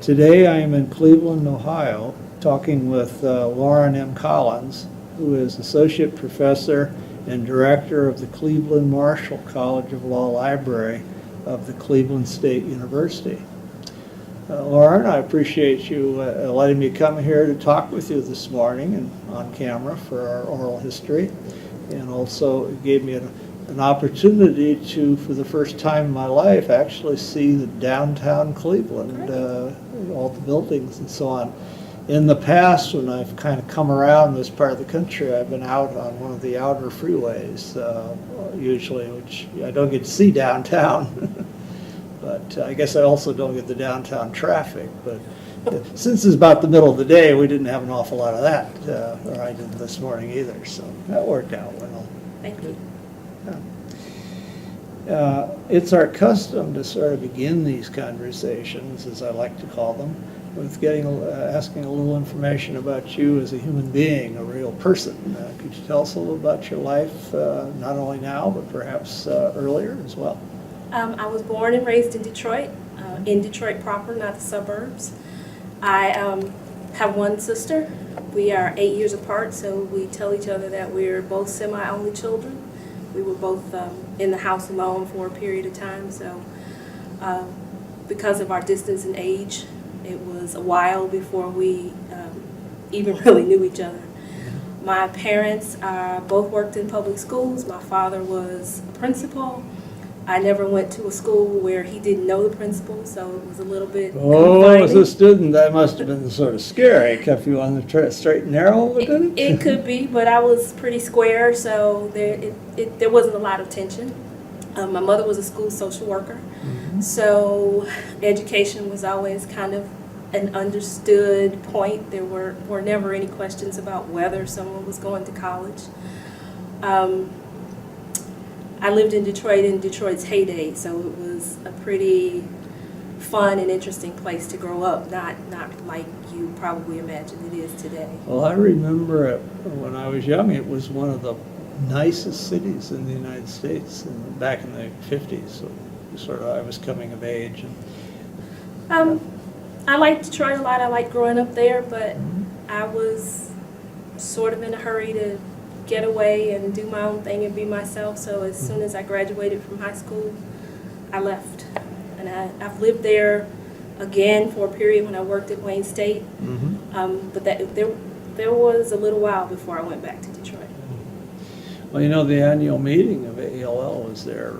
Today I am in Cleveland, Ohio, talking with Lauren M. Collins, who is Associate Professor and Director of the Cleveland Marshall College of Law Library of the Cleveland State University. Lauren, I appreciate you letting me come here to talk with you this morning and on camera for our oral history, and also it gave me an opportunity to, for the first time in my life, actually see the downtown Cleveland, all the buildings and so on. In the past, when I've kind of come around this part of the country, I've been out on one of the outer freeways, usually, which I don't get to see downtown. But I guess I also don't get the downtown traffic. But since it's about the middle of the day, we didn't have an awful lot of that, or I didn't this morning either, so that worked out well. Thank you. It's our custom to sort of begin these conversations, as I like to call them, with asking a little information about you as a human being, a real person. Could you tell us a little about your life, not only now, but perhaps earlier as well? I was born and raised in Detroit proper, not the suburbs. I have one sister. We are 8 years apart, so we tell each other that we're both semi-only children. We were both in the house alone for a period of time, so because of our distance in age, it was a while before we even really knew each other. My parents both worked in public schools. My father was a principal. I never went to a school where he didn't know the principal, so it was a little bit confining. As a student, that must have been sort of scary. It kept you on the straight and narrow, didn't it? It could be, but I was pretty square, so there wasn't a lot of tension. My mother was a school social worker, so education was always kind of an understood point. There were never any questions about whether someone was going to college. I lived in Detroit's heyday, so it was a pretty fun and interesting place to grow up, not like you probably imagine it is today. Well, I remember it when I was young. It was one of the nicest cities in the United States back in the 50s. So sort of I was coming of age. I liked Detroit a lot. I liked growing up there, but I was sort of in a hurry to get away and do my own thing and be myself. So as soon as I graduated from high school, I left. And I've lived there again for a period when I worked at Wayne State. But there was a little while before I went back to Detroit. Well, you know, the annual meeting of AELL was there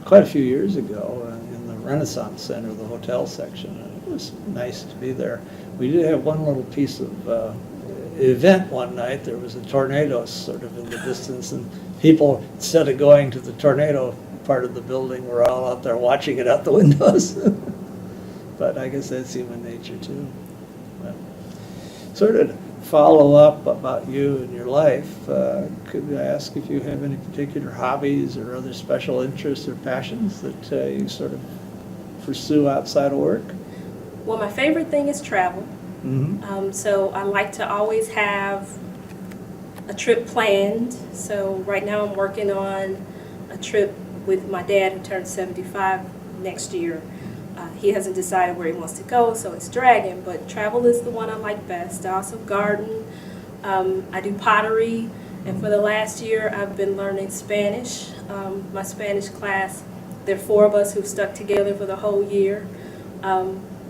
quite a few years ago in the Renaissance Center, the hotel section. And it was nice to be there. We did have one little piece of event one night. There was a tornado sort of in the distance, and people, instead of going to the tornado part of the building, were all out there watching it out the windows. But I guess that's human nature too. But sort of follow up about you and your life, could I ask if you have any particular hobbies or other special interests or passions that you sort of pursue outside of work? Well, my favorite thing is travel. So I like to always have a trip planned. So right now I'm working on a trip with my dad, who turns 75 next year. He hasn't decided where he wants to go, so it's dragging, but travel is the one I like best. I also garden. I do pottery, and for the last year I've been learning Spanish. My Spanish class, there are 4 of us who've stuck together for the whole year.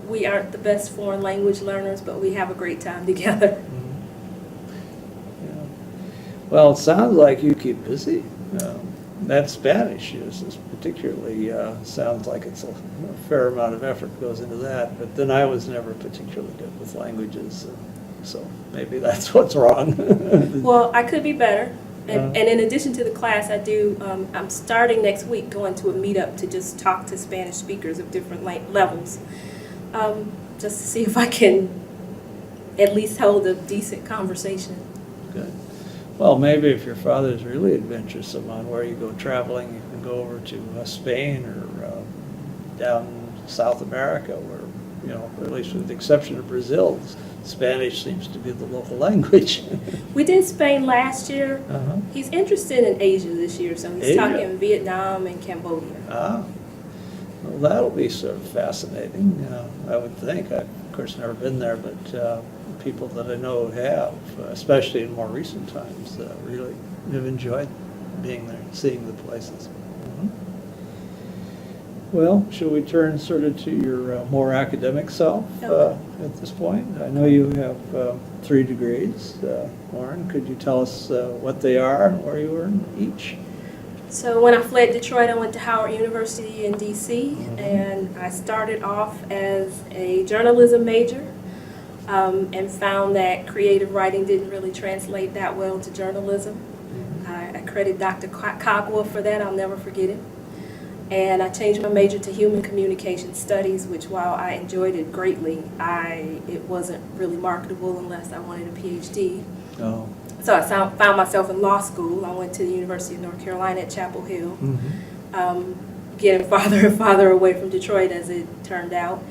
We aren't the best foreign language learners, but we have a great time together. Yeah. Well, it sounds like you keep busy. That Spanish is particularly, sounds like it's a fair amount of effort goes into that, but then I was never particularly good with languages, so maybe that's what's wrong. Well, I could be better. And in addition to the class, I'm starting next week going to a meetup to just talk to Spanish speakers of different levels. Just to see if I can at least hold a decent conversation. Good. Well, maybe if your father's really adventuresome on where you go traveling, you can go over to Spain or down South America, where, you know, at least with the exception of Brazil, Spanish seems to be the local language. We did Spain last year. He's interested in Asia this year, so he's talking Vietnam and Cambodia. Well, that'll be sort of fascinating, I would think. Of course, never been there, but people that I know have, especially in more recent times, really have enjoyed being there, seeing the places. Well, shall we turn sort of to your more academic self at this point? I know you have 3 degrees. Lauren, could you tell us what they are and where you earned each? So when I fled Detroit, I went to Howard University in DC, and I started off as a journalism major and found that creative writing didn't really translate that well to journalism. I credit Dr. Cogwell for that. I'll never forget it. And I changed my major to human communication studies, which while I enjoyed it greatly, it wasn't really marketable unless I wanted a PhD. Oh. So I found myself in law school. I went to the University of North Carolina at Chapel Hill, getting farther and farther away from Detroit as it turned out.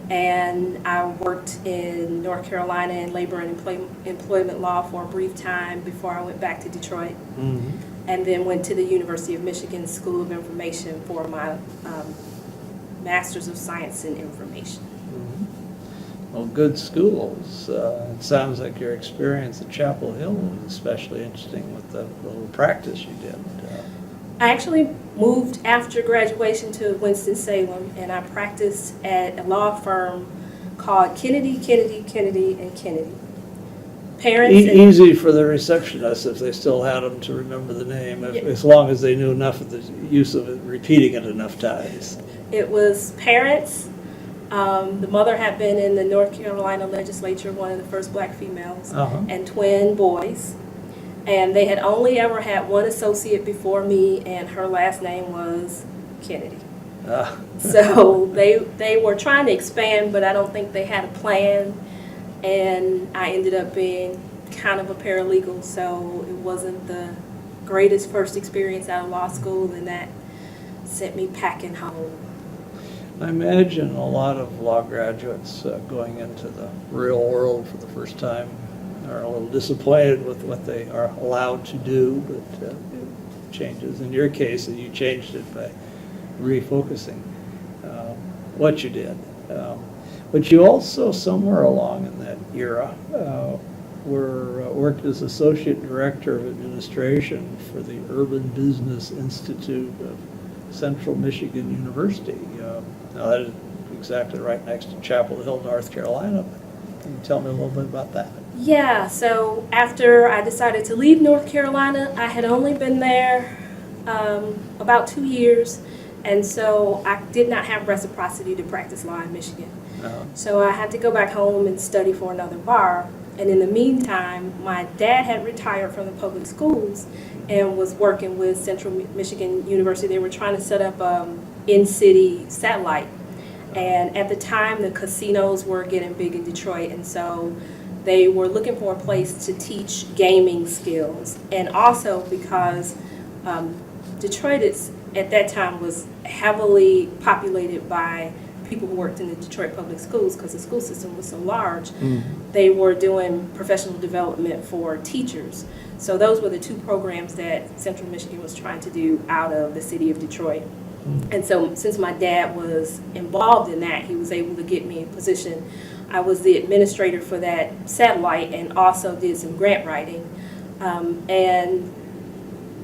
And I worked in North Carolina in labor and employment law for a brief time before I went back to Detroit. And then went to the University of Michigan School of Information for my Master's of Science in Information. Well, good schools. It sounds like your experience at Chapel Hill was especially interesting with the little practice you did. I actually moved after graduation to Winston-Salem, and I practiced at a law firm called Kennedy, Kennedy, Kennedy, and Kennedy. Parents Easy for the receptionists if they still had them to remember the name, as long as they knew enough of the use of it, repeating it enough times. It was parents. The mother had been in the North Carolina legislature, one of the first black females, and twin boys. And they had only ever had one associate before me, and her last name was Kennedy. So they were trying to expand, but I don't think they had a plan. And I ended up being kind of a paralegal, so it wasn't the greatest first experience out of law school, and that sent me packing home. I imagine a lot of law graduates going into the real world for the first time are a little disappointed with what they are allowed to do, but it changes. In your case, you changed it by refocusing what you did. But you also, somewhere along in that era, worked as Associate Director of Administration for the Urban Business Institute of Central Michigan University. Now that is exactly right next to Chapel Hill, North Carolina. Can you tell me a little bit about that? Yeah, so after I decided to leave North Carolina, I had only been there about 2 years, and so I did not have reciprocity to practice law in Michigan. So I had to go back home and study for another bar. And in the meantime, my dad had retired from the public schools and was working with Central Michigan University. They were trying to set up in-city satellite. And at the time, the casinos were getting big in Detroit, and so they were looking for a place to teach gaming skills. And also because Detroit at that time was heavily populated by people who worked in the Detroit public schools, because the school system was so large. They were doing professional development for teachers. So those were the 2 programs that Central Michigan was trying to do out of the city of Detroit. And so since my dad was involved in that, he was able to get me a position. I was the administrator for that satellite and also did some grant writing. And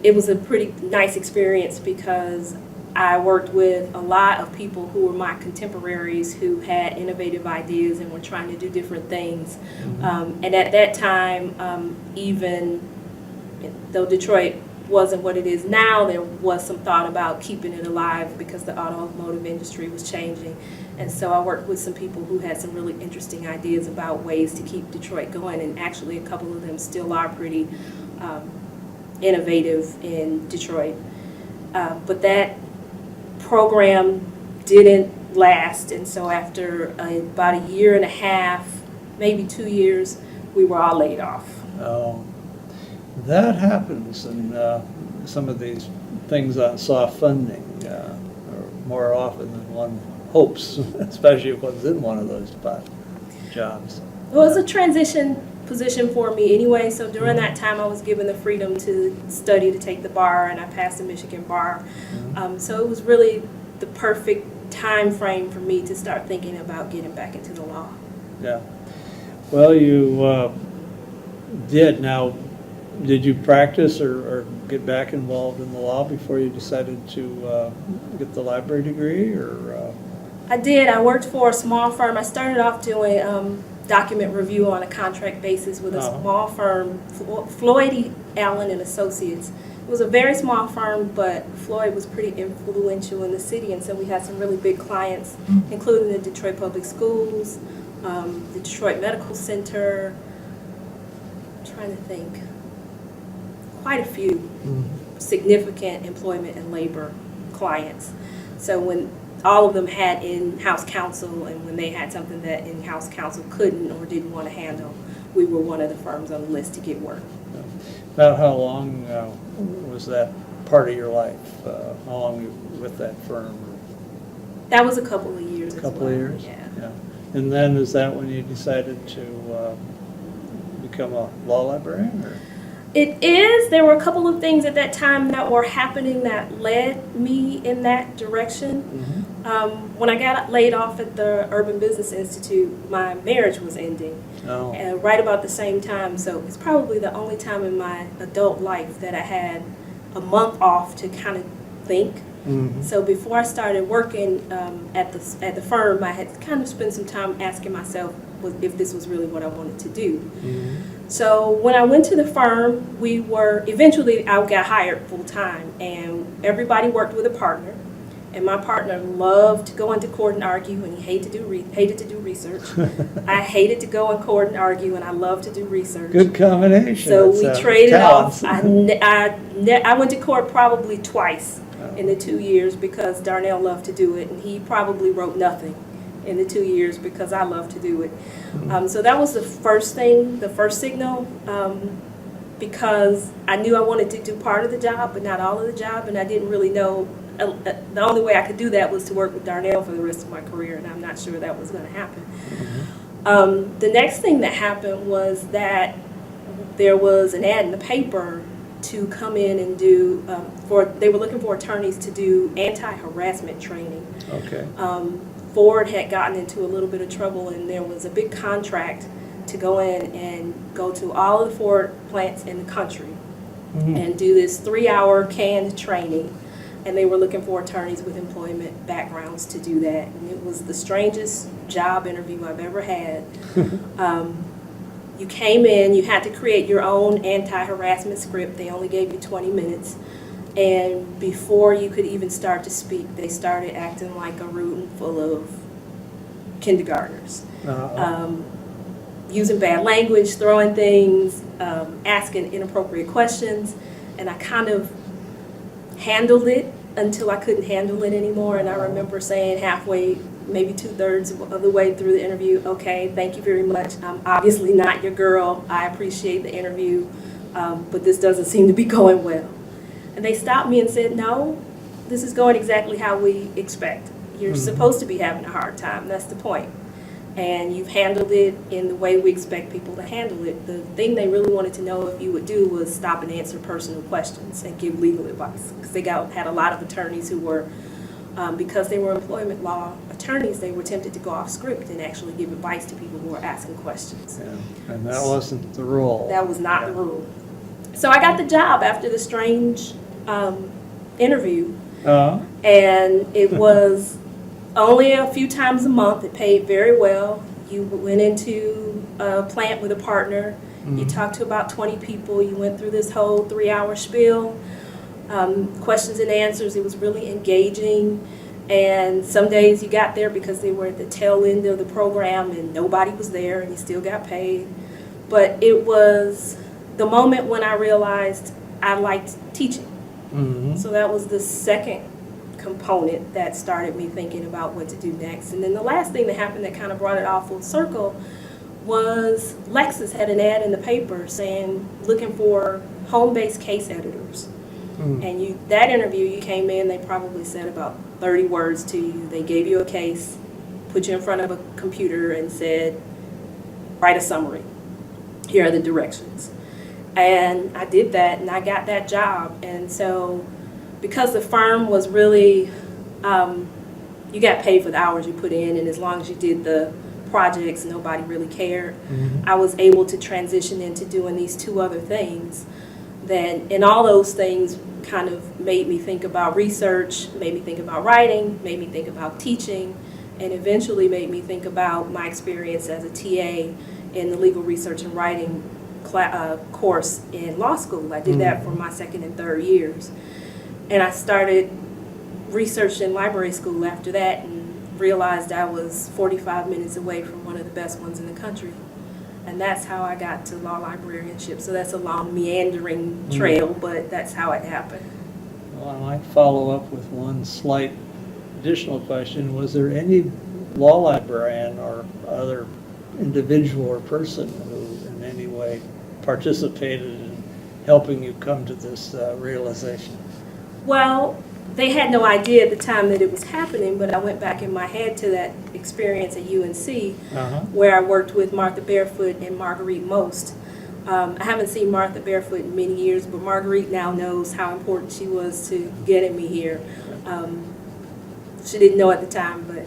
it was a pretty nice experience because I worked with a lot of people who were my contemporaries who had innovative ideas and were trying to do different things. And at that time, even though Detroit wasn't what it is now, there was some thought about keeping it alive because the automotive industry was changing. And so I worked with some people who had some really interesting ideas about ways to keep Detroit going, and actually a couple of them still are pretty innovative in Detroit. But that program didn't last, and so after about 1.5 years, maybe 2 years, we were all laid off. That happens in some of these things on soft funding more often than one hopes, especially if one's in one of those jobs. It was a transition position for me anyway, so during that time I was given the freedom to study to take the bar, and I passed the Michigan bar. So it was really the perfect time frame for me to start thinking about getting back into the law. Yeah. Well, you did. Now, did you practice or get back involved in the law before you decided to get the library degree, or? I did. I worked for a small firm. I started off doing document review on a contract basis with a small firm, Floyd E. Allen and Associates. It was a very small firm, but Floyd was pretty influential in the city, and so we had some really big clients, including the Detroit Public Schools, the Detroit Medical Center. I'm trying to think. Quite a few significant employment and labor clients. So when all of them had in-house counsel, and when they had something that in-house counsel couldn't or didn't want to handle, we were one of the firms on the list to get work. About how long was that part of your life? How long were you with that firm? That was a couple of years. A couple of years? Yeah. And then is that when you decided to become a law librarian? Or? It is. There were a couple of things at that time that were happening that led me in that direction. When I got laid off at the Urban Business Institute, my marriage was ending. Right about the same time. So it's probably the only time in my adult life that I had a month off to kind of think. So before I started working at the firm, I had kind of spent some time asking myself if this was really what I wanted to do. So when I went to the firm, eventually I got hired full time, and everybody worked with a partner. And my partner loved to go into court and argue, and he hated to do research. I hated to go in court and argue, and I loved to do research. Good combination. So we traded talents. off. I went to court probably twice in the 2 years because Darnell loved to do it, and he probably wrote nothing in the 2 years because I loved to do it. So that was the first thing, the first signal, because I knew I wanted to do part of the job, but not all of the job, and I didn't really know. The only way I could do that was to work with Darnell for the rest of my career, and I'm not sure that was going to happen. The next thing that happened was that there was an ad in the paper to come in and do, they were looking for attorneys to do anti-harassment training. Okay. Ford had gotten into a little bit of trouble, and there was a big contract to go in and go to all of the Ford plants in the country and do this 3-hour canned training. And they were looking for attorneys with employment backgrounds to do that. And it was the strangest job interview I've ever had. You came in, you had to create your own anti-harassment script. They only gave you 20 minutes. And before you could even start to speak, they started acting like a room full of kindergartners. Using bad language, throwing things, asking inappropriate questions. And I kind of handled it until I couldn't handle it anymore. And I remember saying halfway, maybe 2/3 of the way through the interview, okay, thank you very much. I'm obviously not your girl. I appreciate the interview, but this doesn't seem to be going well. And they stopped me and said, no, this is going exactly how we expect. You're supposed to be having a hard time. That's the point. And you've handled it in the way we expect people to handle it. The thing they really wanted to know if you would do was stop and answer personal questions and give legal advice. Because they had a lot of attorneys who were, because they were employment law attorneys, they were tempted to go off script and actually give advice to people who were asking questions. Yeah. And that wasn't the rule. That was not the rule. So I got the job after the strange interview. And it was only a few times a month. It paid very well. You went into a plant with a partner. You talked to about 20 people. You went through this whole 3-hour spiel, questions and answers. It was really engaging. And some days you got there because they were at the tail end of the program and nobody was there and you still got paid. But it was the moment when I realized I liked teaching. So that was the second component that started me thinking about what to do next. And then the last thing that happened that kind of brought it all full circle was Lexus had an ad in the paper saying looking for home-based case editors. And that interview, you came in, they probably said about 30 words to you. They gave you a case, put you in front of a computer and said, write a summary. Here are the directions. And I did that and I got that job. And so because the firm was really, you got paid for the hours you put in, and as long as you did the projects, nobody really cared. Mhm. I was able to transition into doing these two other things. And all those things kind of made me think about research, made me think about writing, made me think about teaching, and eventually made me think about my experience as a TA in the legal research and writing course in law school. I did that for my second and third years. And I started research in library school after that and realized I was 45 minutes away from one of the best ones in the country. And that's how I got to law librarianship. So that's a long meandering trail, but that's how it happened. Well, I might follow up with one slight additional question. Was there any law librarian or other individual or person who in any way participated in helping you come to this realization? Well, they had no idea at the time that it was happening, but I went back in my head to that experience at UNC where I worked with Martha Barefoot and Marguerite Most. I haven't seen Martha Barefoot in many years, but Marguerite now knows how important she was to getting me here. She didn't know at the time, but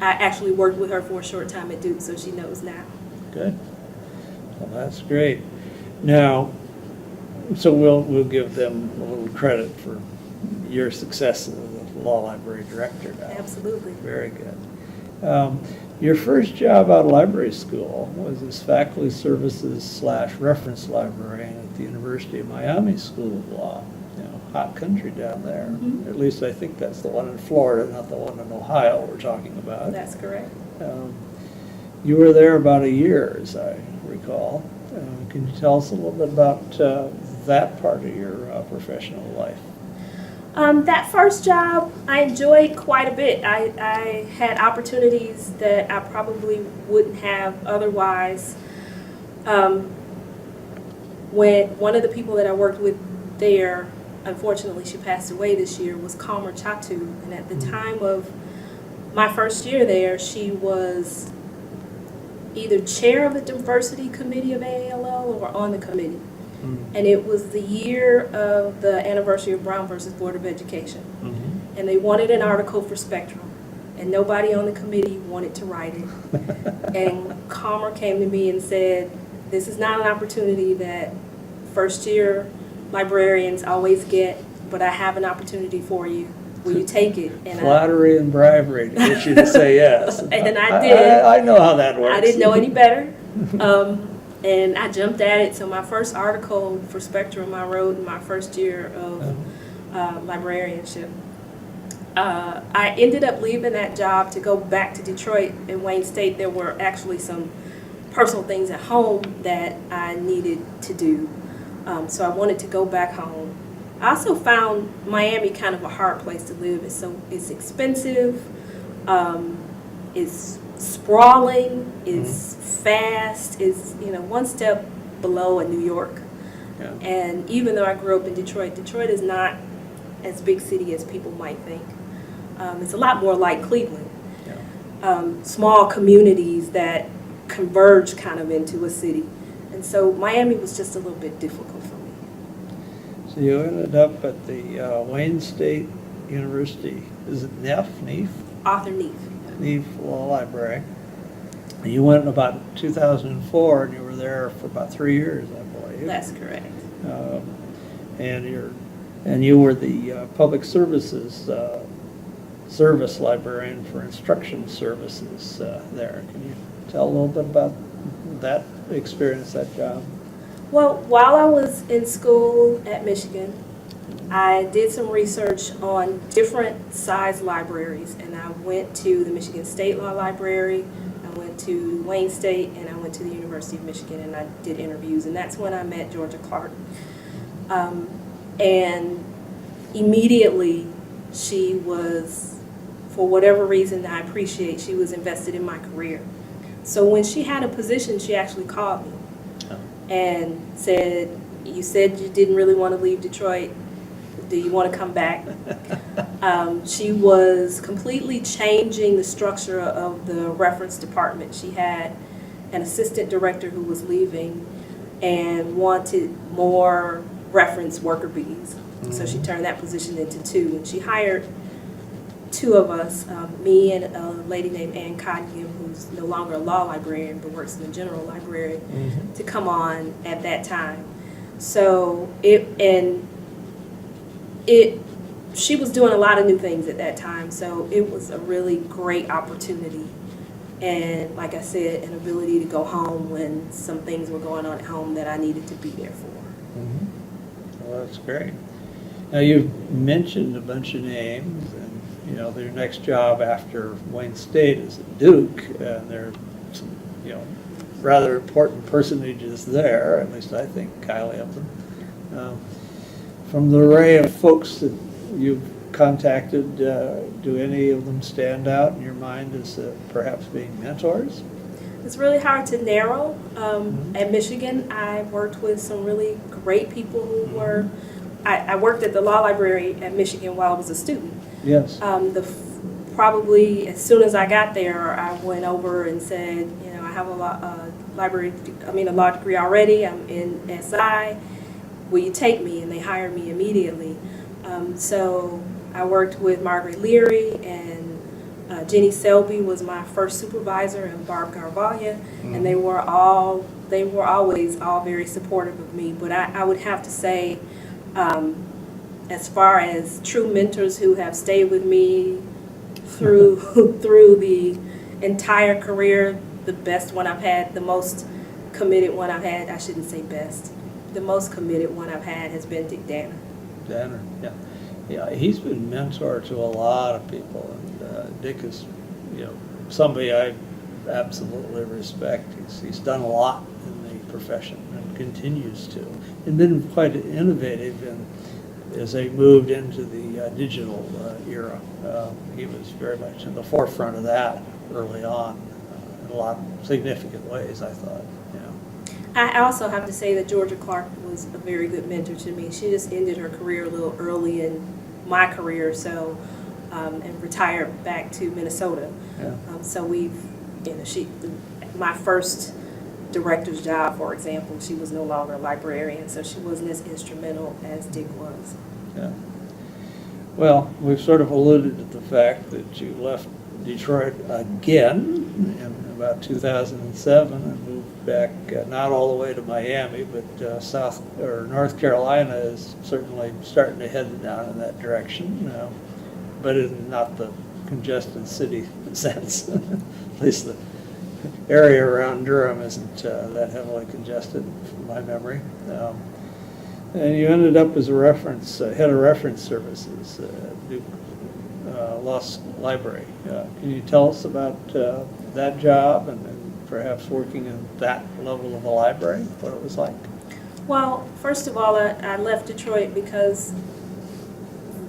I actually worked with her for a short time at Duke, so she knows now. Good. Well, that's great. Now, so we'll give them a little credit for your success as the law library director now. Absolutely. Very good. Your first job out of library school was as faculty services / reference librarian at the University of Miami School of Law. You know, hot country down there. Mhm. At least I think that's the one in Florida, not the one in Ohio we're talking about. That's correct. You were there about a year, as I recall. Can you tell us a little bit about that part of your professional life? That first job, I enjoyed quite a bit. I had opportunities that I probably wouldn't have otherwise. When one of the people that I worked with there, unfortunately she passed away this year, was Kalmer Chatu. And at the time of my first year there, she was either chair of the diversity committee of AALL or on the committee. And it was the year of the anniversary of Brown versus Board of Education. Mm-hmm. And they wanted an article for Spectrum. And nobody on the committee wanted to write it. And Kalmer came to me and said, this is not an opportunity that first year librarians always get, but I have an opportunity for you. Will you take it? And Flattery and bribery to get you to say yes. And I did. I know how that works. I didn't know any better. And I jumped at it. So my first article for Spectrum I wrote in my first year of librarianship. I ended up leaving that job to go back to Detroit and Wayne State. There were actually some personal things at home that I needed to do. So I wanted to go back home. I also found Miami kind of a hard place to live. It's expensive, it's sprawling, it's fast, it's one step below a New York. Yeah. And even though I grew up in Detroit, Detroit is not as big city as people might think. It's a lot more like Cleveland. Yeah. Small communities that converge kind of into a city. And so Miami was just a little bit difficult for me. So you ended up at the Wayne State University, is it Neff? Arthur Neef. Neef Law Library. And you went in about 2004 and you were there for about 3 years, I believe. That's correct. And you were the public services service librarian for instruction services there. Can you tell a little bit about that experience, that job? Well, while I was in school at Michigan, I did some research on different size libraries, and I went to the Michigan State Law Library, I went to Wayne State, and I went to the University of Michigan, and I did interviews, and that's when I met Georgia Clark. And immediately she was, for whatever reason I appreciate, she was invested in my career. So when she had a position, she actually called me and said, you said you didn't really want to leave Detroit. Do you want to come back? She was completely changing the structure of the reference department. She had an assistant director who was leaving and wanted more reference worker bees. So she turned that position into 2. And she hired 2 of us, me and a lady named Ann Cottingham, who's who's no longer a law librarian but works in the general library, to come on at that time. So she was doing a lot of new things at that time, so it was a really great opportunity. And like I said, an ability to go home when some things were going on at home that I needed to be there for. Well, that's great. Now, you've mentioned a bunch of names, and, you know, their next job after Wayne State is at Duke, and there are some, you know, rather important personages there, at least I think highly of them. From the array of folks that you've contacted, do any of them stand out in your mind as perhaps being mentors? It's really hard to narrow. At Michigan, I worked with some really great people who were, I worked at the law library at Michigan while I was a student. Yes. Probably as soon as I got there, I went over and said, you know, I have a law degree already. I'm in SI. Will you take me? And they hired me immediately. So I worked with Margaret Leary, and Jenny Selby was my first supervisor, and Barb Garvalia, and they were always all very supportive of me. But I would have to say, as far as true mentors who have stayed with me through the entire career, the best one I've had, the most committed one I've had, I shouldn't say best, the most committed one I've had has been Dick Danner. Danner, yeah. Yeah, he's been mentor to a lot of people, and Dick is, you know, somebody I absolutely respect. He's done a lot in the profession and continues to, and been quite innovative as they moved into the digital era. He was very much in the forefront of that early on in a lot of significant ways, I thought. I also have to say that Georgia Clark was a very good mentor to me. She just ended her career a little early in my career, so and retired back to Minnesota. Yeah. So we've, you know, my first director's job, for example, she was no longer a librarian, so she wasn't as instrumental as Dick was. Yeah. Well, we've sort of alluded to the fact that you left Detroit again in about 2007 and moved back, not all the way to Miami, but North Carolina is certainly starting to head down in that direction, but in not the congested city sense. At least the area around Durham isn't that heavily congested, from my memory. And you ended up as a head of reference services at Duke Law Library. Can you tell us about that job and perhaps working in that level of a library, what it was like? Well, first of all, I left Detroit because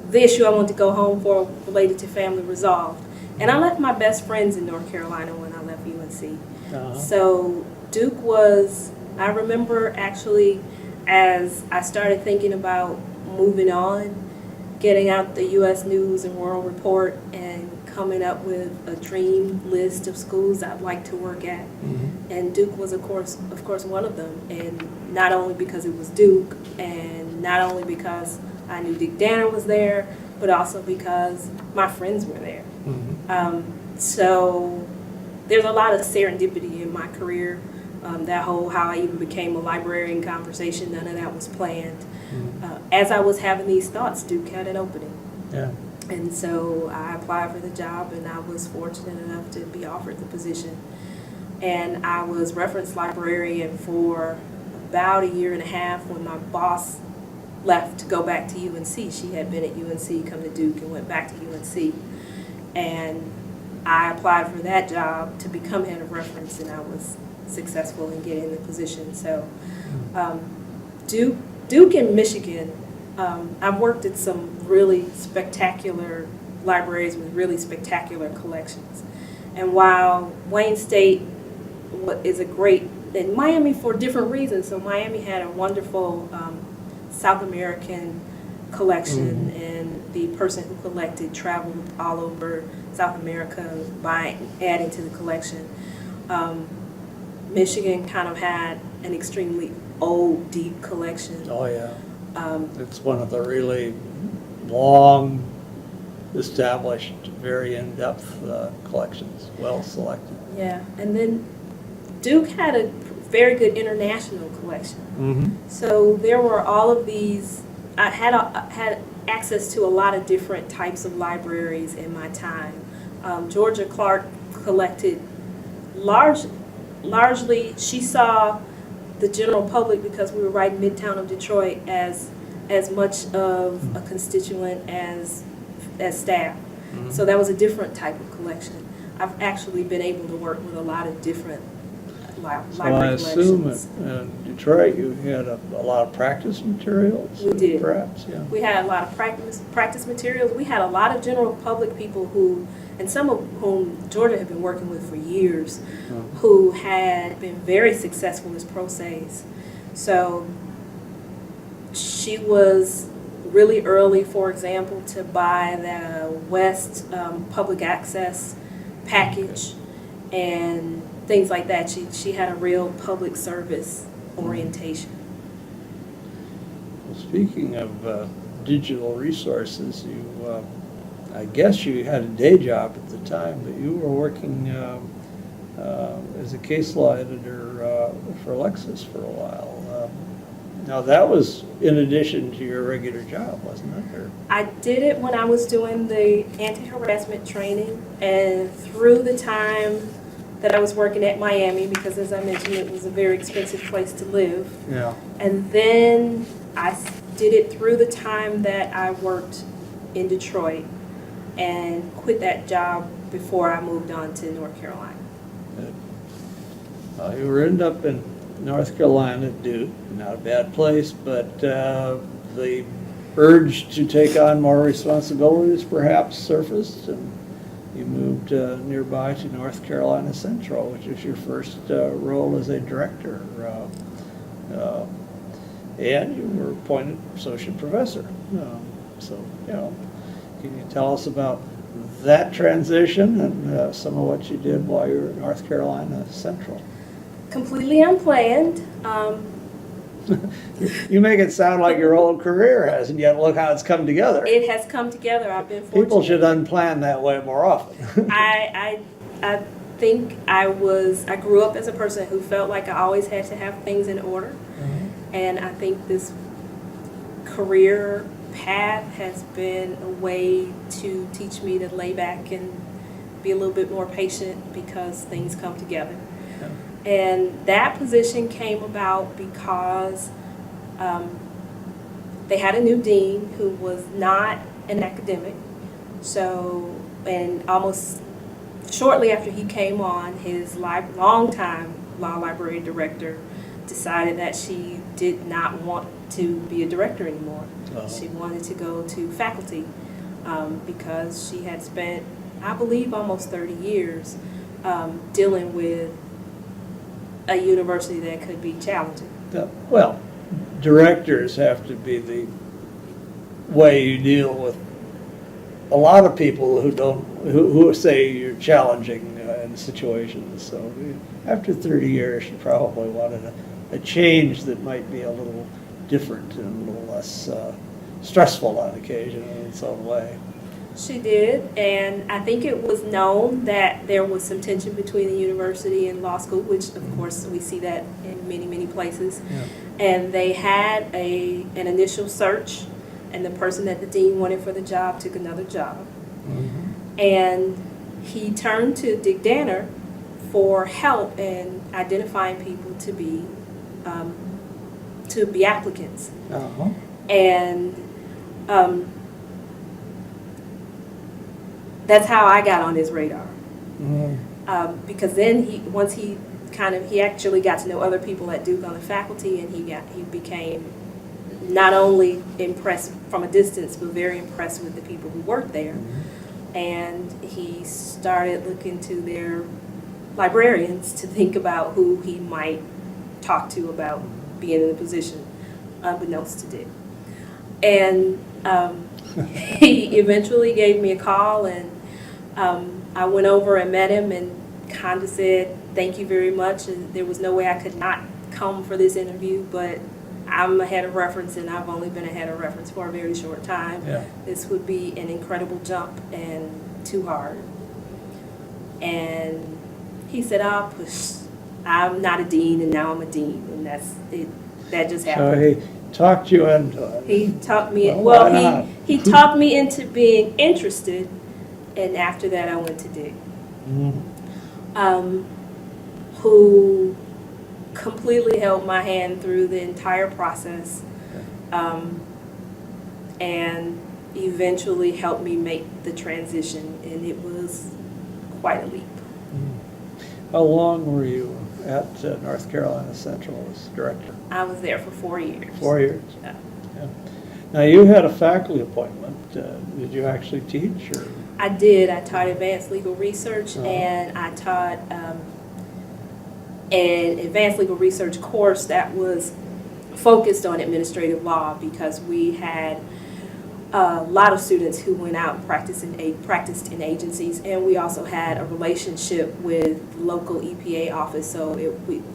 the issue I wanted to go home for related to family resolved. And I left my best friends in North Carolina when I left UNC. So Duke was, I remember actually, as I started thinking about moving on, getting out the U.S. News and World Report and coming up with a dream list of schools I'd like to work at. And Duke was, of course, one of them. And not only because it was Duke, and not only because I knew Dick Danner was there, but also because my friends were there. So there's a lot of serendipity in my career. That whole how I even became a librarian conversation, none of that was planned. As I was having these thoughts, Duke had an opening. Yeah. And so I applied for the job, and I was fortunate enough to be offered the position. And I was reference librarian for about a year and a half when my boss left to go back to UNC. She had been at UNC, come to Duke, and went back to UNC. And I applied for that job to become head of reference, and I was successful in getting the position. So Duke and Michigan, I've worked at some really spectacular libraries with really spectacular collections. And while Wayne State is a great, and Miami for different reasons, so Miami had a wonderful South American collection, and the person who collected traveled all over South America adding to the collection. Michigan kind of had an extremely old, deep collection. Oh, yeah. It's one of the really long established, very in-depth collections, well selected. Yeah, and then Duke had a very good international collection. Mm-hmm. So there were all of these. I had access to a lot of different types of libraries in my time. Georgia Clark collected largely. She saw the general public, because we were right in Midtown of Detroit, as much of a constituent as staff. Mm-hmm. So that was a different type of collection. I've actually been able to work with a lot of different So library I assume collections. in Detroit you had a lot of practice materials? We did. Perhaps, yeah. We had a lot of practice materials. We had a lot of general public people who, and some of whom Georgia had been working with for years, who had been very successful as pro ses. So she was really early, for example, to buy the West public access package and things like that. She had a real public service orientation. Well, speaking of digital resources, I guess you had a day job at the time, but you were working as a case law editor for Lexis for a while. Now that was in addition to your regular job, wasn't it? Or? I did it when I was doing the anti-harassment training, and through the time that I was working at Miami, because as I mentioned, it was a very expensive place to live. Yeah. And then I did it through the time that I worked in Detroit and quit that job before I moved on to North Carolina. You were end up in North Carolina, Duke, not a bad place, but the urge to take on more responsibilities perhaps surfaced, and you moved nearby to North Carolina Central, which was your first role as a director. And you were appointed associate professor. So, can you tell us about that transition and some of what you did while you were at North Carolina Central? Completely unplanned. You make it sound like your whole career has, and yet look how it's come together. It has come together. I've been fortunate. People should unplan that way more often. I think I grew up as a person who felt like I always had to have things in order. Mm-hmm. And I think this career path has been a way to teach me to lay back and be a little bit more patient because things come together. Yeah. And that position came about because they had a new dean who was not an academic. So, and almost shortly after he came on, his longtime law library director decided that she did not want to be a director anymore. Uh-huh. She wanted to go to faculty because she had spent, I believe, almost 30 years dealing with a university that could be challenging. Well, directors have to be the way you deal with a lot of people who say you're challenging in situations. So after 30 years, you probably wanted a change that might be a little different and a little less stressful on occasion in its own way. She did, and I think it was known that there was some tension between the university and law school, which of course we see that in many, many places. Yeah. And they had an initial search, and the person that the dean wanted for the job took another job. Mm-hmm. And he turned to Dick Danner for help in identifying people to be applicants. Uh-huh. And that's how I got on his radar. Mm-hmm. Because then he actually got to know other people at Duke on the faculty, and he became not only impressed from a distance, but very impressed with the people who worked there. Mm-hmm. And he started looking to their librarians to think about who he might talk to about being in a position, unbeknownst to Dick. And he eventually gave me a call, and I went over and met him and kind of said, thank you very much. And there was no way I could not come for this interview, but I'm a head of reference, and I've only been a head of reference for a very short time. Yeah. This would be an incredible jump and too hard. And he said, "I'll push. I'm not a dean, and now I'm a dean," and that's it. That just So happened. he talked you into it. He talked me. Well, why not? He talked me into being interested, and after that, I went to dig. Mhm. Who completely held my hand through the entire process, and eventually helped me make the transition, and it was quite a leap. How long were you at North Carolina Central as director? I was there for 4 years. 4 years. Yeah. Yeah. Now, you had a faculty appointment. Did you actually teach, or? I did. I taught advanced legal research, Oh. and I taught an advanced legal research course that was focused on administrative law, because we had a lot of students who went out and practiced in agencies, and we also had a relationship with the local EPA office. So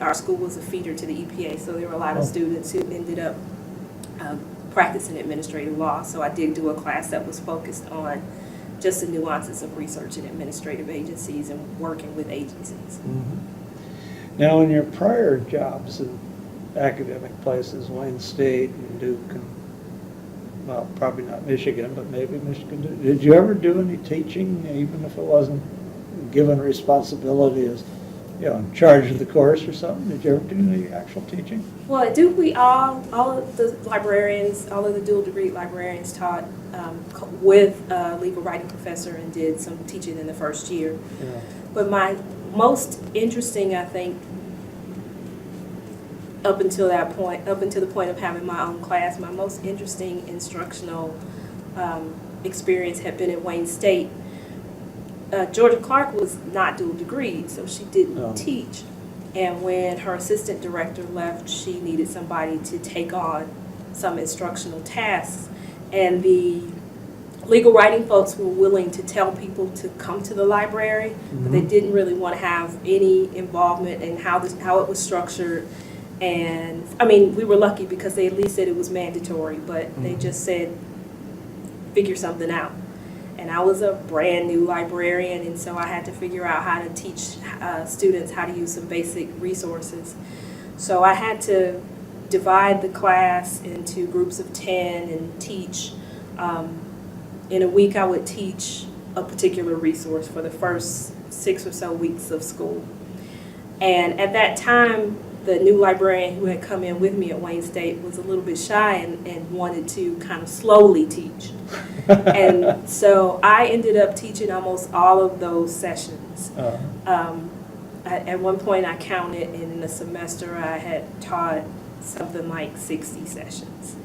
our school was a feeder to the EPA, so there were a lot of Oh. students who ended up practicing administrative law. So I did do a class that was focused on just the nuances of research in administrative agencies and working with agencies. Mhm. Now, in your prior jobs in academic places, Wayne State and Duke, and, well, probably not Michigan, but maybe Michigan, did you ever do any teaching, even if it wasn't given responsibility as, in charge of the course or something? Did you ever do any actual teaching? Well, at Duke, we all of the librarians, all of the dual degree librarians taught with a legal writing professor and did some teaching in the first year. Yeah. But my most interesting, I think, up until the point of having my own class, my most interesting instructional experience had been at Wayne State. Georgia Clark was not dual degree, so she didn't Oh. teach. And when her assistant director left, she needed somebody to take on some instructional tasks. And the legal writing folks were willing to tell people to come to the library, but they Mhm. didn't really want to have any involvement in how it was structured. And, I mean, we were lucky because they at least said it was mandatory, but they Mhm. just said, figure something out. And I was a brand new librarian, and so I had to figure out how to teach students how to use some basic resources. So I had to divide the class into groups of 10 and teach. In a week, I would teach a particular resource for the first 6 or so weeks of school. And at that time, the new librarian who had come in with me at Wayne State was a little bit shy and wanted to kind of slowly teach. And so I ended up teaching almost all of those sessions. At one point I counted, and in a semester I had taught something like 60 sessions.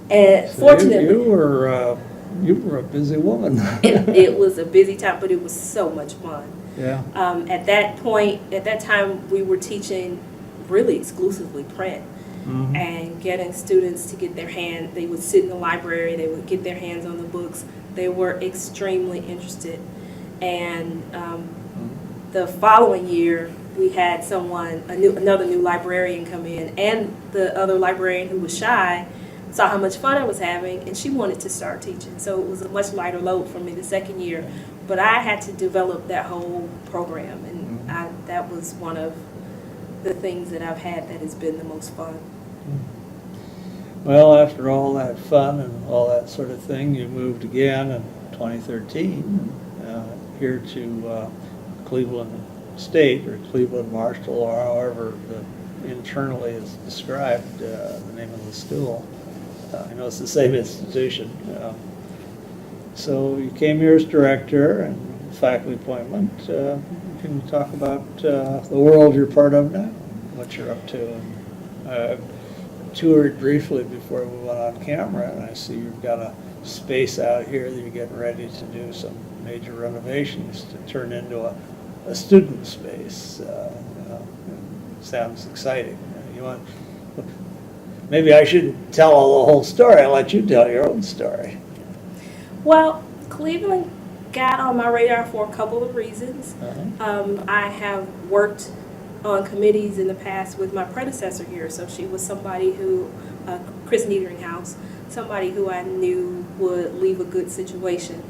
And So fortunately, you were a busy woman. it was a busy time, but it was so much fun. Yeah. At that time, we were teaching really exclusively print. Mhm. And getting students to get they would sit in the library, they would get their hands on the books. They were extremely interested. And the following year, we had another new librarian come in, and the other librarian who was shy saw how much fun I was having, and she wanted to start teaching. So it was a much lighter load for me the second year. But I had to develop that whole program, and that was one of the things that I've had that has been the most fun. Well, after all that fun and all that sort of thing, you moved again in 2013 here to Cleveland State, or Cleveland Marshall, or however internally it's described, the name of the school. I know it's the same institution. So you came here as director and faculty appointment. Can you talk about the world you're part of now, what you're up to? And toured briefly before we went on camera, and I see you've got a space out here that you're getting ready to do some major renovations to turn into a student space. Sounds exciting. Maybe I shouldn't tell the whole story. I'll let you tell your own story. Well, Cleveland got on my radar for a couple of reasons. Uh-huh. I have worked on committees in the past with my predecessor here. So she was somebody who, Chris Niederinghouse, somebody who I knew would leave a good situation.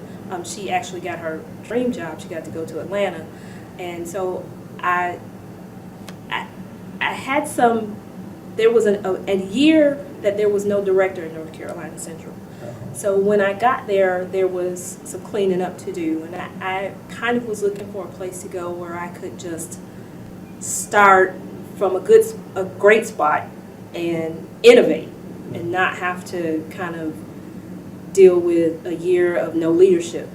She actually got her dream job. She got to go to Atlanta. And so I had some, there was a year that there was no director in North Carolina Central. So when I got there, there was some cleaning up to do, and I kind of was looking for a place to go where I could just start from a great spot and innovate and not have to kind of deal with a year of no leadership.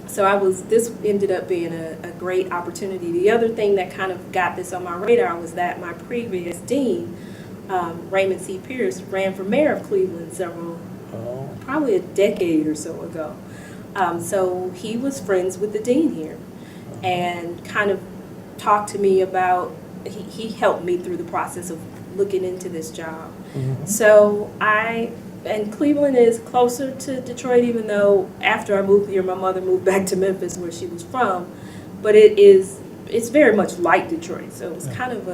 So this ended up being a great opportunity. The other thing that kind of got this on my radar was that my previous dean, Raymond C. Pierce, ran for mayor of Cleveland probably a decade or so ago. So he was friends with the dean here and kind of talked to me about, he helped me through the process of looking into this job. Mm-hmm. So and Cleveland is closer to Detroit, even though after I moved here, my mother moved back to Memphis where she was from, but it's very much like Detroit. So it's kind of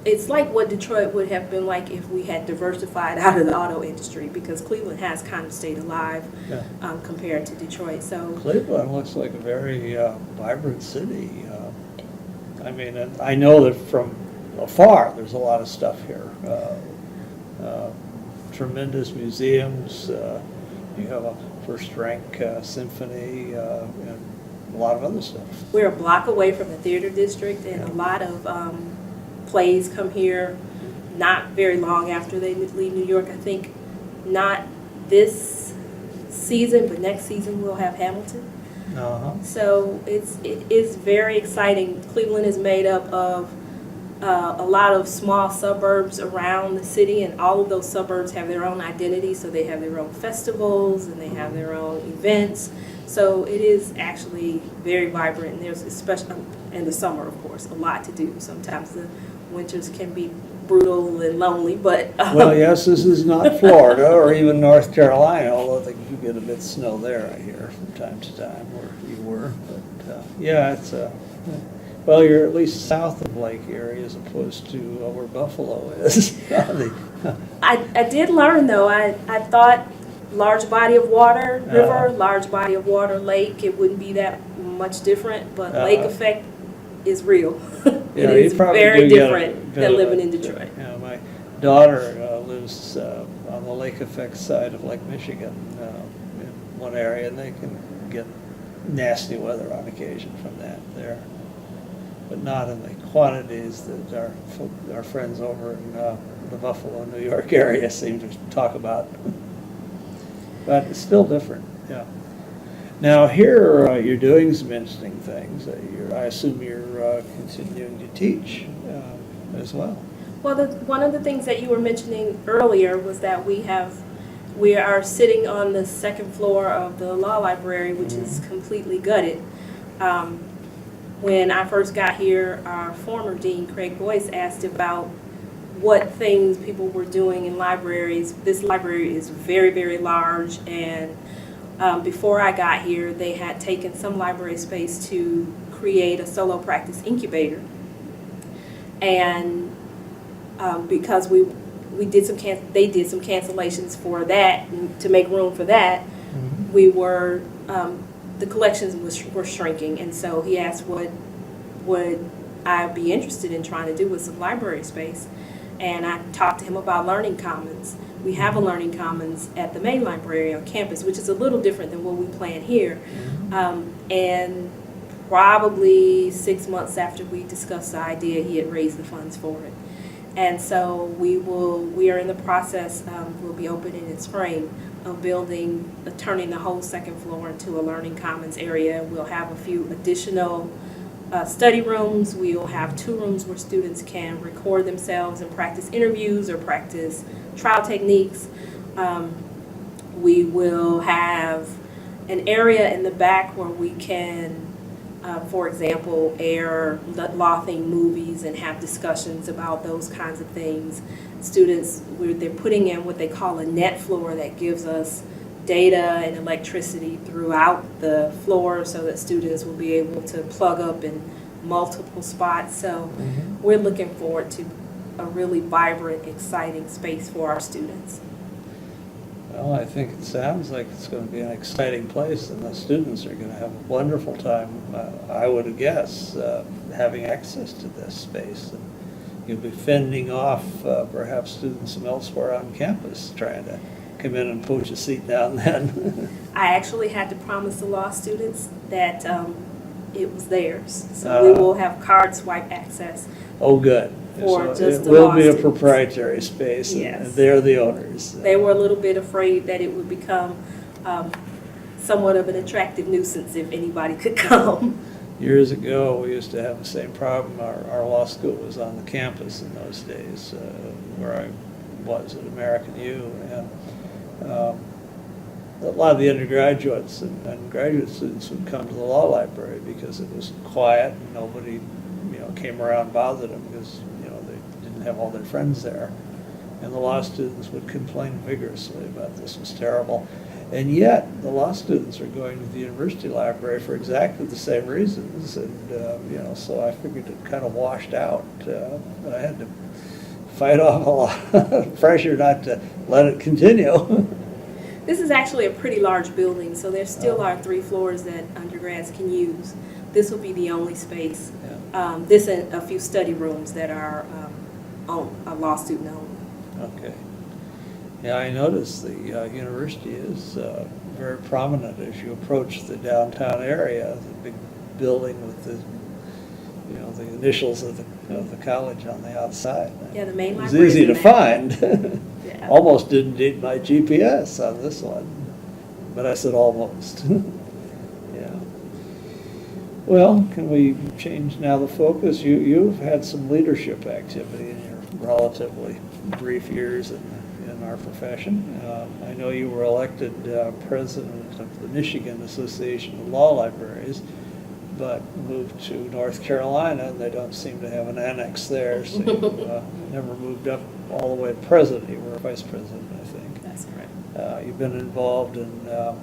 it's like what Detroit would have been like if we had diversified out of the auto industry, because Cleveland has kind of stayed alive compared to Detroit. So Cleveland looks like a very vibrant city. I mean, and I know that from afar, there's a lot of stuff here. Tremendous museums. You have a first-rank symphony and a lot of other stuff. We're a block away from the theater district, and a lot of plays come here not very long after they leave New York. I think not this season, but next season we'll have Hamilton. So it is very exciting. Cleveland is made up of a lot of small suburbs around the city, and all of those suburbs have their own identity. So they have their own festivals and they have their own events. So it is actually very vibrant, and there's, especially in the summer, of course, a lot to do. Sometimes the winters can be brutal and lonely, but well, yes, this is not Florida or even North Carolina, although they do get a bit of snow there, I hear, from time to time, where you were. But yeah, it's well, you're at least south of Lake Erie as opposed to where Buffalo is. I did learn, though. I thought large body of water river, large body of water lake, it wouldn't be that much different, but lake effect is real. It is very different than living in Detroit. Yeah, my daughter lives on the lake effect side of Lake Michigan in one area, and they can get nasty weather on occasion from that there, but not in the quantities that our friends over in the Buffalo, New York area seem to talk about. But it's still different, yeah. Now here you're doing some interesting things. I assume you're continuing to teach as well. Well, one of the things that you were mentioning earlier was that we are sitting on the second floor of the law library, which is completely gutted. When I first got here, our former dean, Craig Boyce, asked about what things people were doing in libraries. This library is very, very large, and before I got here, they had taken some library space to create a solo practice incubator. And because they did some cancellations for that, to make room for that, we were, the collections were shrinking. And so he asked what would I be interested in trying to do with some library space. And I talked to him about Learning Commons. We have a Learning Commons at the main library on campus, which is a little different than what we plan here. And probably 6 months after we discussed the idea, he had raised the funds for it. And so we are in the process, we'll be opening in spring, of turning the whole second floor into a Learning Commons area. We'll have a few additional study rooms. We'll have 2 rooms where students can record themselves and practice interviews or practice trial techniques. We will have an area in the back where we can, for example, air law-themed movies and have discussions about those kinds of things. Students, they're putting in what they call a net floor that gives us data and electricity throughout the floor so that students will be able to plug up and multiple spots. So we're looking forward to a really vibrant, exciting space for our students. Well, I think it sounds like it's going to be an exciting place, and the students are going to have a wonderful time, I would guess, having access to this space. And you'll be fending off perhaps students from elsewhere on campus trying to come in and poach a seat now and then. I actually had to promise the law students that it was theirs. So we will have card swipe access. Oh, good. For So just it the will law be a students. proprietary space, Yes. and they're the owners. They were a little bit afraid that it would become somewhat of an attractive nuisance if anybody could come. Years ago, we used to have the same problem. Our law school was on the campus in those days, where I was at American U. And a lot of the undergraduates and graduate students would come to the law library because it was quiet and nobody, came around and bothered them because, they didn't have all their friends there. And the law students would complain vigorously about this was terrible. And yet, the law students are going to the university library for exactly the same reasons. And, so I figured it kind of washed out. I had to fight off a lot of pressure not to let it continue. This is actually a pretty large building, so there still are 3 floors that undergrads can use. This will be the only space. Yeah. This and a few study rooms that are a law student owned. Okay. Yeah, I noticed the university is very prominent as you approach the downtown area. The big building with the initials of the college on the outside. Yeah, the main It was library is easy in to that. find. Yeah. Almost didn't need my GPS on this one, but I said almost. Yeah. Well, can we change now the focus? You've had some leadership activity in your relatively brief years in our profession. I know you were elected president of the Michigan Association of Law Libraries, but moved to North Carolina, and they don't seem to have an annex there, so you never moved up all the way to president. You were vice president, I think. That's correct. You've been involved in the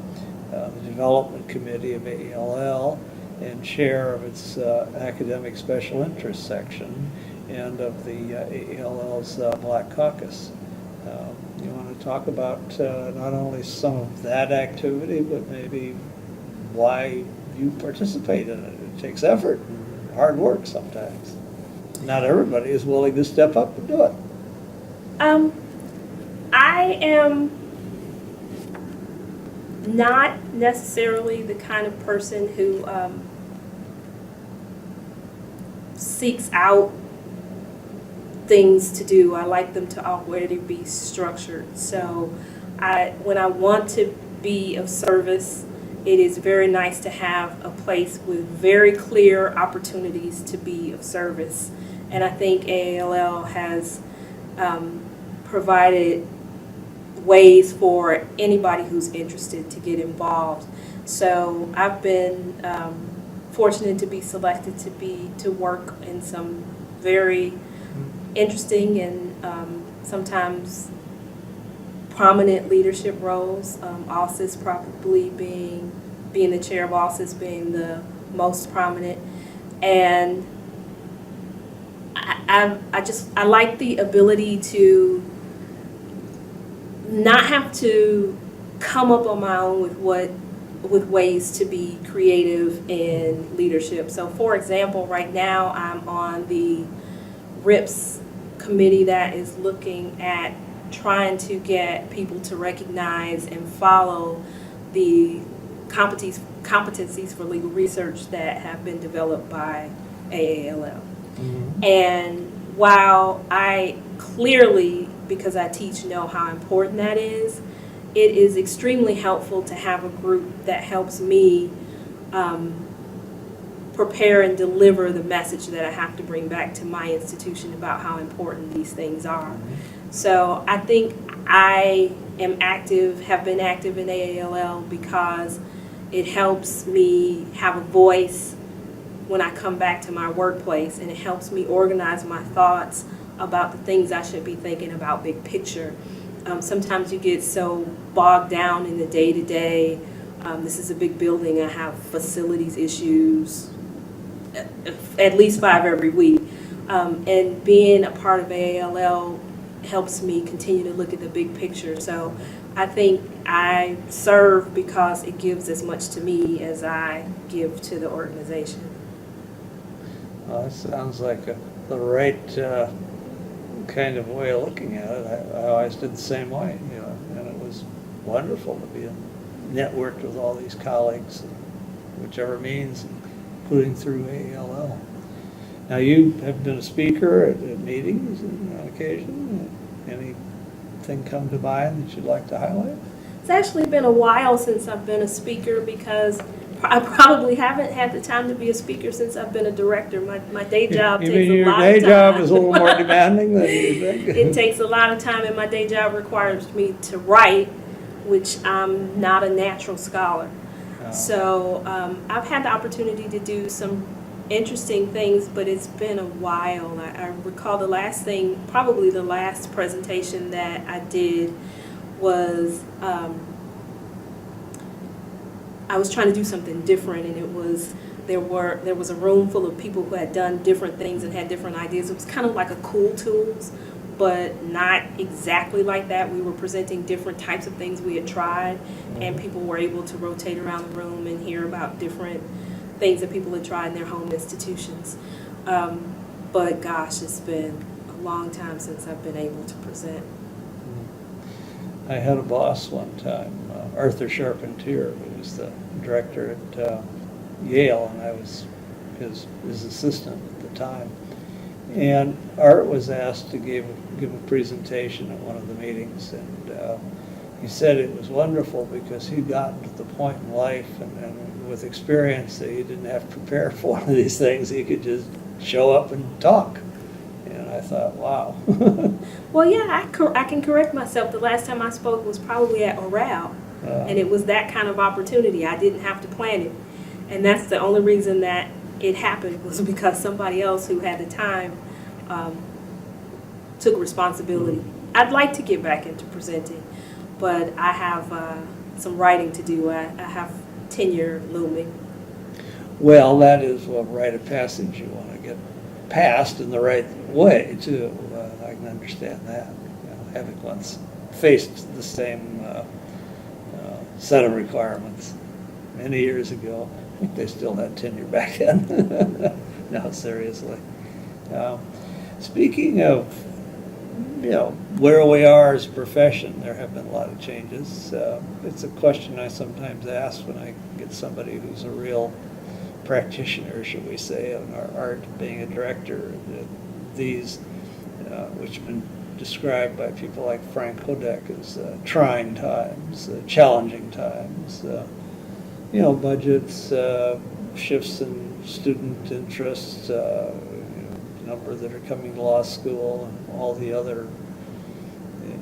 development committee of AELL and chair of its academic special interest section and of the AELL's Black Caucus. You want to talk about not only some of that activity, but maybe why you participate in it? It takes effort and hard work sometimes. Not everybody is willing to step up and do it. I am not necessarily the kind of person who seeks out things to do. I like them to already be structured. So when I want to be of service, it is very nice to have a place with very clear opportunities to be of service. And I think AALL has provided ways for anybody who's interested to get involved. So I've been fortunate to be selected to work in some very interesting and sometimes prominent leadership roles. ALSIS probably being the chair of ALSIS being the most prominent, and I like the ability to not have to come up on my own with ways to be creative in leadership. So for example, right now I'm on the RIPS committee that is looking at trying to get people to recognize and follow the competencies for legal research that have been developed by AALL. Mm-hmm. And while I clearly, because I teach, know how important that is, it is extremely helpful to have a group that helps me prepare and deliver the message that I have to bring back to my institution about how important these things are. So I think I am active, have been active in AALL because it helps me have a voice when I come back to my workplace, and it helps me organize my thoughts about the things I should be thinking about big picture. Sometimes you get so bogged down in the day-to-day. This is a big building. I have facilities issues, at least 5 every week. And being a part of AALL helps me continue to look at the big picture. So I think I serve because it gives as much to me as I give to the organization. Well, that sounds like the right kind of way of looking at it. I always did the same way, you know, and it was wonderful to be networked with all these colleagues, whichever means, including through AALL. Now, you have been a speaker at meetings on occasion. Anything come to mind that you'd like to highlight? It's actually been a while since I've been a speaker because I probably haven't had the time to be a speaker since I've been a director. My day job takes a lot of time. Your day job is a little more demanding than you think? It takes a lot of time, and my day job requires me to write, which I'm not a natural scholar. Oh. So I've had the opportunity to do some interesting things, but it's been a while. I recall the last thing, probably the last presentation that I did was I was trying to do something different, and it was there was a room full of people who had done different things and had different ideas. It was kind of like a Cool Tools, but not exactly like that. We were presenting different types of things we had tried, and people were able to rotate around the room and hear about different things that people had tried in their home institutions. But gosh, it's been a long time since I've been able to present. I had a boss one time, Arthur Charpentier, who was the director at Yale, and I was his assistant at the time. And Art was asked to give a presentation at one of the meetings, and he said it was wonderful because he'd gotten to the point in life and with experience that he didn't have to prepare for one of these things. He could just show up and talk. And I thought, wow. Well, yeah, I can correct myself. The last time I spoke was probably at Oral, and it was that kind of opportunity. I didn't have to plan it. And that's the only reason that it happened was because somebody else who had the time took responsibility. I'd like to get back into presenting, but I have some writing to do. I have tenure looming. Well, that is a rite of passage you want to get passed in the right way, too. I can understand that. You know, having once faced the same set of requirements many years ago. I think they still had tenure back then. No, seriously. Speaking of, you know, where we are as a profession, there have been a lot of changes. It's a question I sometimes ask when I get somebody who's a real practitioner, should we say, of our art, being a director. These, which have been described by people like Frank Hodek as trying times, challenging times, you know, budgets, shifts in student interests, number that are coming to law school, and all the other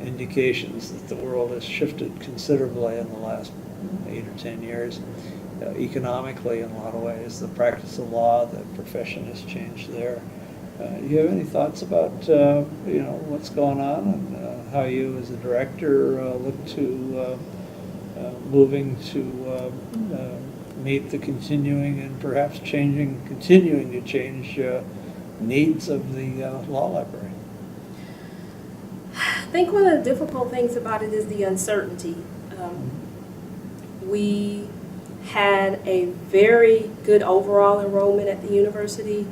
indications that the world has shifted considerably in the last 8 or 10 years. Economically, in a lot of ways, the practice of law, the profession has changed there. Do you have any thoughts about you know, what's going on and how you, as a director, look to moving to meet the continuing and perhaps continuing to change needs of the law library? I think one of the difficult things about it is the uncertainty. We had a very good overall enrollment at the university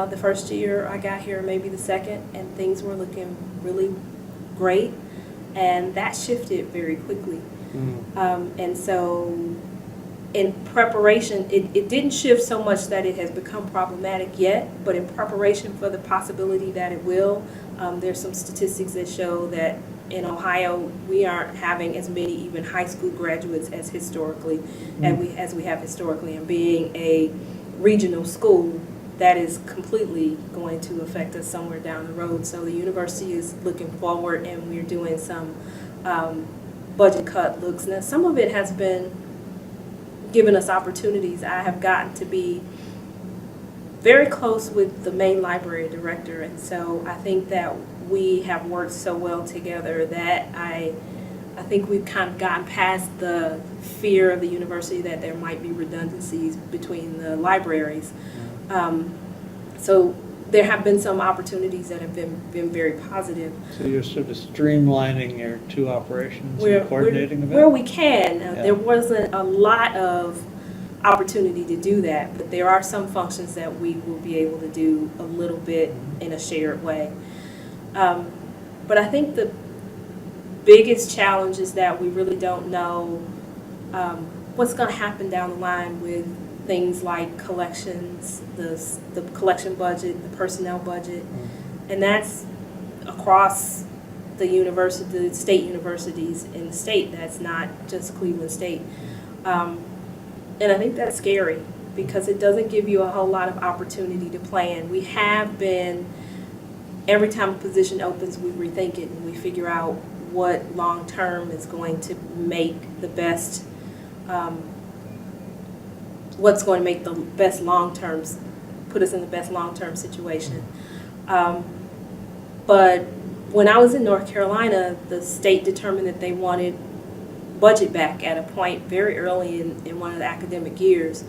the first year I got here, maybe the second, and things were looking really great, and that shifted very quickly. And so in preparation, it didn't shift so much that it has become problematic yet, but in preparation for the possibility that it will, there's some statistics that show that in Ohio, we aren't having as many even high school graduates as historically, as we have historically, and being a regional school, that is completely going to affect us somewhere down the road. So the university is looking forward, and we're doing some budget cut looks. Now, some of it has been giving us opportunities. I have gotten to be very close with the main library director, and so I think that we have worked so well together that I think we've kind of gotten past the fear of the university that there might be redundancies between the libraries. So there have been some opportunities that have been very positive. So you're sort of streamlining your two operations Where, and coordinating them? where we can. Yeah. There wasn't a lot of opportunity to do that, but there are some functions that we will be able to do a little bit in a shared way. But I think the biggest challenge is that we really don't know what's going to happen down the line with things like collections, the collection budget, the personnel budget, and that's across the university, the state universities in the state. That's not just Cleveland State. And I think that's scary because it doesn't give you a whole lot of opportunity to plan. We have been, every time a position opens, we rethink it and we figure out what long-term is going to make the best, what's going to make the best long-term, put us in the best long-term situation. But when I was in North Carolina, the state determined that they wanted budget back at a point very early in one of the academic years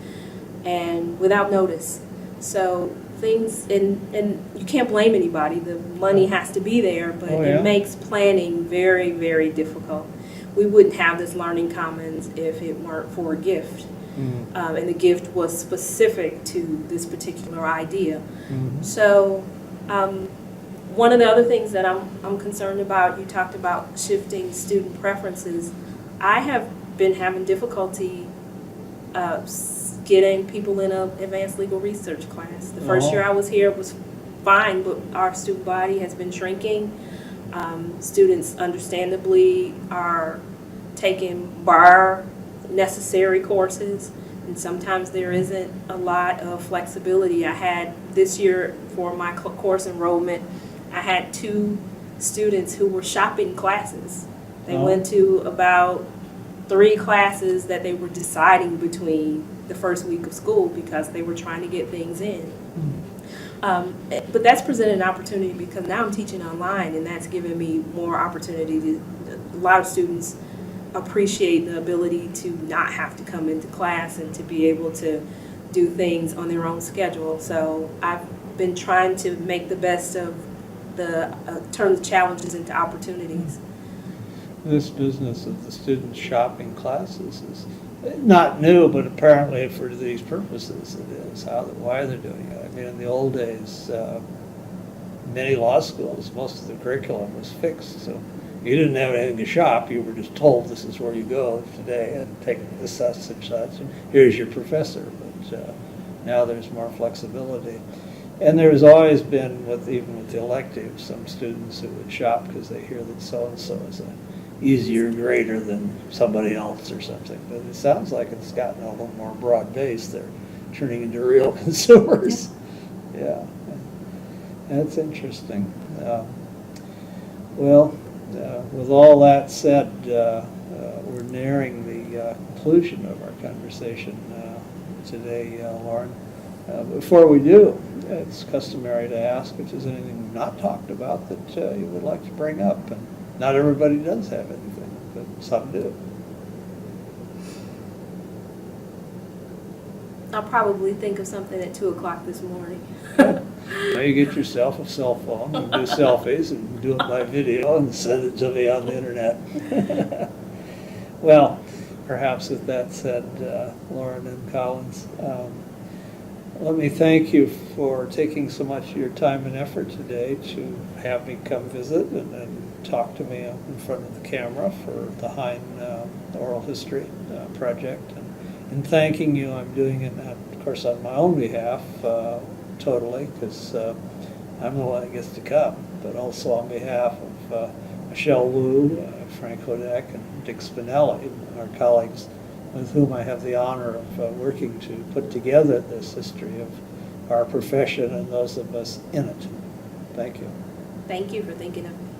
and without notice. So things, and you can't blame anybody, the money has to be there, but it makes planning very, very difficult. We wouldn't have this Learning Commons if it weren't for a gift. And the gift was specific to this particular idea. So one of the other things that I'm concerned about, you talked about shifting student preferences. I have been having difficulty getting people in an advanced legal research class. The first year I was here was fine, but our student body has been shrinking. Students understandably are taking bar necessary courses, and sometimes there isn't a lot of flexibility. I had this year for my course enrollment, I had 2 students who were shopping classes. They went to about 3 classes that they were deciding between the first week of school because they were trying to get things in. But that's presented an opportunity because now I'm teaching online, and that's given me more opportunity to, a lot of students appreciate the ability to not have to come into class and to be able to do things on their own schedule. So I've been trying to make the best of the, turn the challenges into opportunities. This business of the students shopping classes is not new, but apparently for these purposes it is. Why they're doing it. I mean, in the old days, many law schools, most of the curriculum was fixed, so you didn't have anything to shop. You were just told this is where you go today and take this such and such, and here's your professor. But now there's more flexibility. And there's always been, even with the electives, some students who would shop because they hear that so-and-so is an easier grader than somebody else or something. But it sounds like it's gotten a little more broad-based. They're turning into real consumers. Yeah, that's interesting. With all that said, we're nearing the conclusion of our conversation today, Lauren. Before we do, it's customary to ask if there's anything we've not talked about that you would like to bring up. And not everybody does have anything, but some do. I'll probably think of something at 2 o'clock this morning. Now you get yourself a cell phone, you can do selfies and do it by video and send it to me on the internet. Well, perhaps with that said, Lauren and Collins, let me thank you for taking so much of your time and effort today to have me come visit and talk to me in front of the camera for the Hein Oral History project. And thanking you, I'm doing it, of course, on my own behalf, totally, because I'm the one that gets to come, but also on behalf of Michelle Wu, Frank Hodak, and Dick Spinelli, our colleagues with whom I have the honor of working to put together this history of our profession and those of us in it. Thank you. Thank you for thinking of me.